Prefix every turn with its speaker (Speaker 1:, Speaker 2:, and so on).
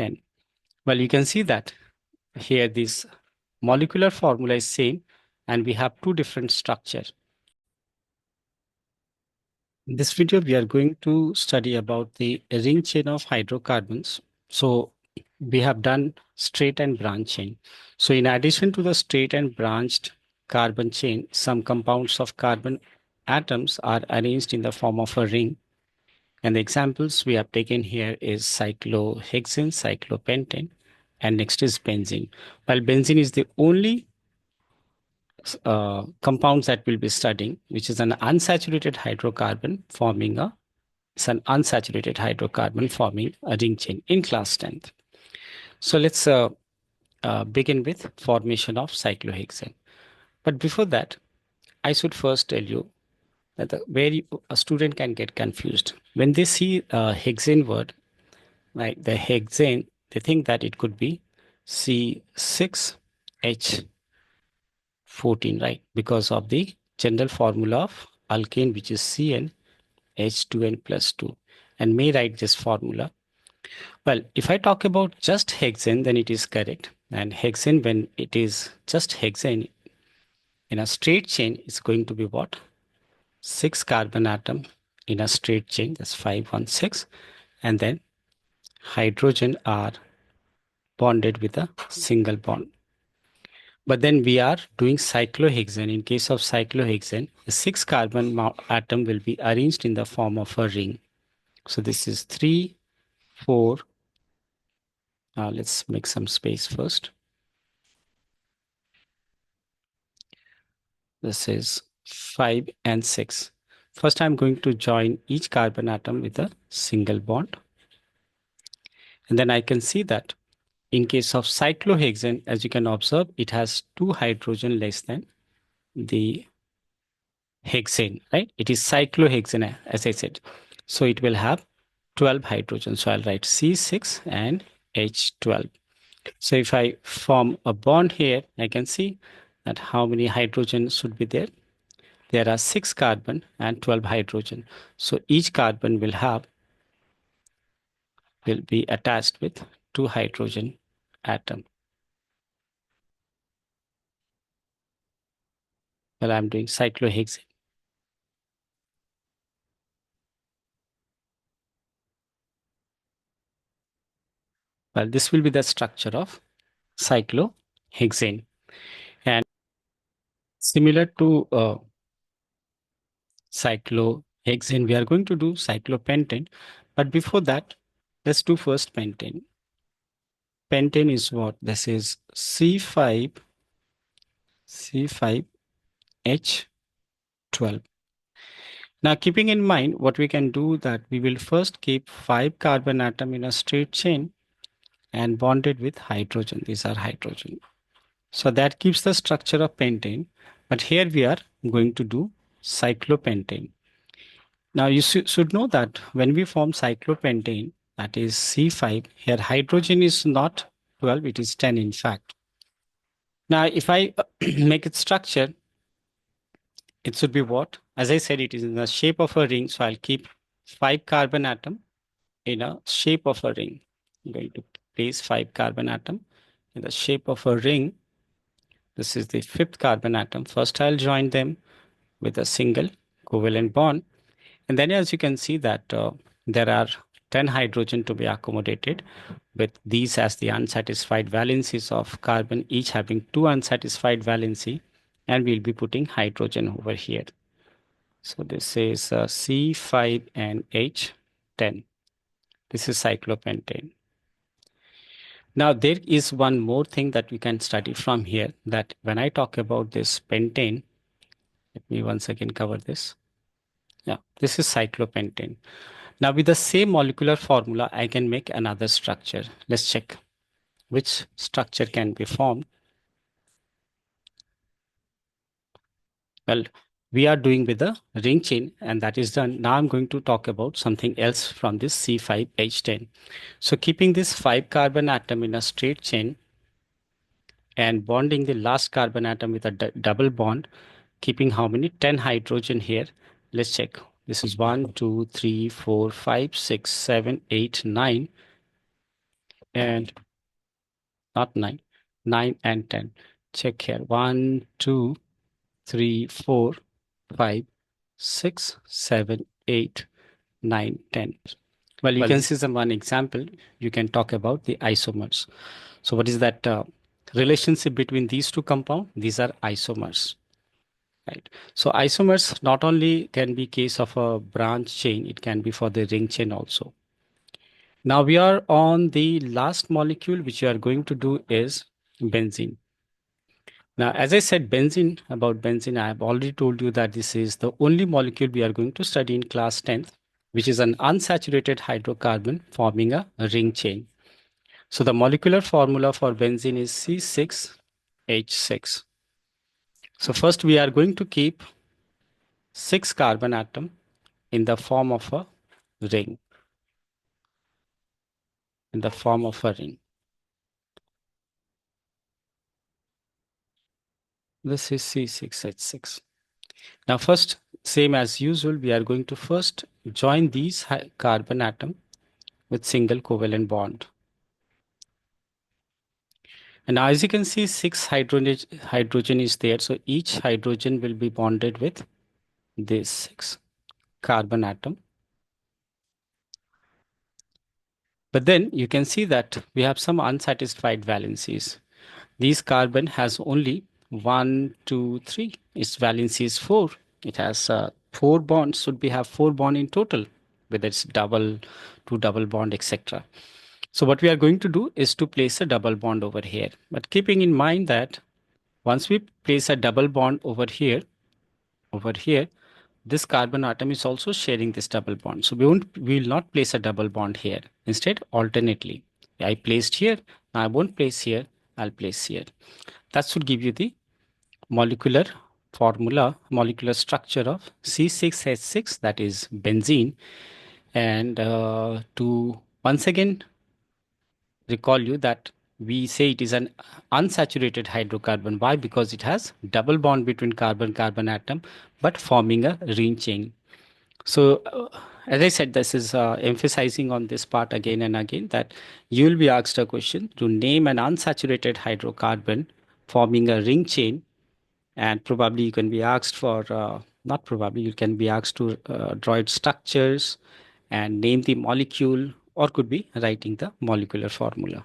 Speaker 1: 10. Well, you can see that here this molecular formula is same and we have two different structures. In this video, we are going to study about the ring chain of hydrocarbons. So we have done straight and branch chain. So in addition to the straight and branched carbon chain, some compounds of carbon atoms are arranged in the form of a ring. And the examples we have taken here is cyclohexane, cyclopentane, and next is benzene. While benzene is the only compounds that we'll be studying, which is an unsaturated hydrocarbon forming a ring chain in class 10th. So let's begin with formation of cyclohexane. But before that, I should first tell you that a student can get confused. When they see a hexane word, like the hexane, they think that it could be C₆H₁, right? Because of the general formula of alkane, which is CnH2n plus 2, and may write this formula. Well, if I talk about just hexane, then it is correct. And hexane, when it is just hexane in a straight chain, it's going to be what? 6 carbon atom in a straight chain, that's 5, 1, 6. And then hydrogen are bonded with a single bond. But then we are doing cyclohexane. In case of cyclohexane, the 6 carbon atom will be arranged in the form of a ring. So this is 3, 4. Let's make some space first. This is 5 and 6. First, I'm going to join each carbon atom with a single bond. And then I can see that in case of cyclohexane, as you can observe, it has 2 hydrogen less than the hexane, right? It is cyclohexane, as I said. So it will have 12 hydrogen. So I'll write C6 and H12. So if I form a bond here, I can see that how many hydrogen should be there. There are 6 carbon and 12 hydrogen. So each carbon will be attached with 2 hydrogen atom. Well, I'm doing cyclohexane. Well, this will be the structure of cyclohexane. And similar to cyclohexane, we are going to do cyclopentane. But before that, let's do first pentane. Pentane is what? This is C₆H₁. Now, keeping in mind what we can do, that we will first keep 5 carbon atom in a straight chain and bonded with hydrogen. These are hydrogen. So that keeps the structure of pentane. But here we are going to do cyclopentane. Now you should know that when we form cyclopentane, that is C5, here hydrogen is not 12, it is 10 in fact. Now if I make it structure, it should be what? As I said, it is in the shape of a ring, so I'll keep 5 carbon atom in a shape of a ring. I'm going to place 5 carbon atom in the shape of a ring. This is the 5th carbon atom. First I'll join them with a single covalent bond. And then as you can see that there are 10 hydrogen to be accommodated with these as the unsatisfied valencies of carbon, each having 2 unsatisfied valency, and we'll be putting hydrogen over here. So this is C5 and H10. This is cyclopentane. Now there is one more thing that we can study from here, that when I talk about this pentane, let me once again cover this. Yeah, this is cyclopentane. Now with the same molecular formula, I can make another structure. Let's check which structure can be formed. Well, we are doing with a ring chain and that is done. Now I'm going to talk about something else from this C₆H₁. So keeping this 5 carbon atom in a straight chain and bonding the last carbon atom with a double bond, keeping how many? 10 hydrogen here. Let's check. This is 1, 2, 3, 4, 5, 6, 7, 8, 9. and not 9, 9 and 10. Check here. 1, 2, 3, 4, 5, 6, 7, 8, 9, 10. Well, you can see some one example. You can talk about the isomers. So what is that relationship between these two compounds? These are isomers, right? So isomers not only can be case of a branch chain, it can be for the ring chain also. Now we are on the last molecule which we are going to do is benzene. Now, as I said, about benzene, I have already told you that this is the only molecule we are going to study in class 10th, which is an unsaturated hydrocarbon forming a ring chain. So the molecular formula for benzene is C₆H₆. So first we are going to keep 6 carbon atom in the form of a ring, in the form of a ring. This is C₆H₆. Now first, same as usual, we are going to first join these carbon atom with single covalent bond. And now as you can see, 6 hydrogen is there. So each hydrogen will be bonded with this 6 carbon atom. But then you can see that we have some unsatisfied valencies. These carbon has only 1, 2, 3. Its valency is 4. It has 4 bonds. Should we have 4 bond in total, whether it's double, 2 double bond, etc. So what we are going to do is to place a double bond over here. But keeping in mind that once we place a double bond over here, this carbon atom is also sharing this double bond. So we will not place a double bond here. Instead, alternately, I placed here, now I won't place here, I'll place here. That should give you the molecular formula, molecular structure of C₆H₆, that is benzene. And to once again recall you that we say it is an unsaturated hydrocarbon. Why? Because it has double bond between carbon-carbon atom, but forming a ring chain. So, as I said, this is emphasizing on this part again and again that you will be asked a question to name an unsaturated hydrocarbon forming a ring chain, and probably you can be asked for, not probably, you can be asked to draw its structures and name the molecule, or could be writing the molecular formula.